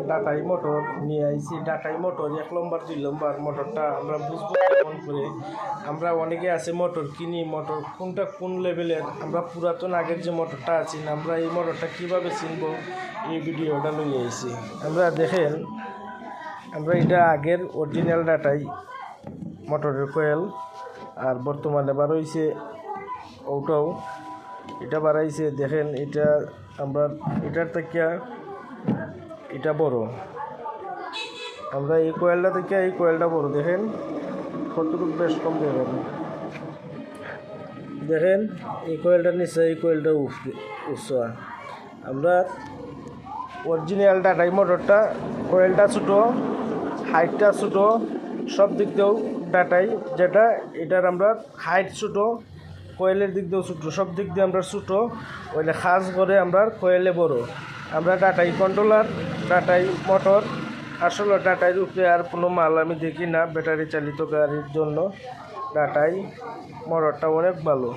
ডাটাই motor নিয়ে আইছি। ডাটাই motor 1 নম্বর 2 নম্বর মোটরটা আমরা বুঝবো কেমন করে। আমরা অনেকে আছে মোটর কিনি, মোটর কোনটা কোন লেভেলের। আমরা পুরাতন আগের যে মোটরটা আছে আমরা এই মোটরটা কিভাবে চিনবো এই ভিডিওটা নিয়ে আইছি। আমরা দেখেন, আমরা এটা আগের অরিজিনাল ডাটাই মোটরের কয়েল, আর বর্তমানে বার হইছে ওটাও, এটা বাড়াইছে। দেখেন এটা আমরা এটার থেকে এটা বড়, আমরা এই কয়েলটা থেকে এই কয়েলটা বড়। দেখেন কতটুকু বেশ কম। দেখেন এই কয়েলটার নিচে এই কয়েলটা উঁচা। আমরা অরিজিনাল ডাটাই মোটরটা কয়েলটা ছোটো, হাইটটা ছোটো, সব দিক দিয়েও ডাটাই যেটা এটার আমরা হাইট ছোটো, কয়েলের দিক দিয়েও ছোটো, সব দিক দিয়ে আমরা ছোটো। ওইটা খাস করে আমরা কয়েলে বড়। আমরা ডাটাই কন্ট্রোলার, ডাটাই মোটর, আসলে ডাটাইয়ের উপরে আর কোনো মাল আমি দেখি না। ব্যাটারি চালিত গাড়ির জন্য ডাটাই মোটরটা অনেক ভালো।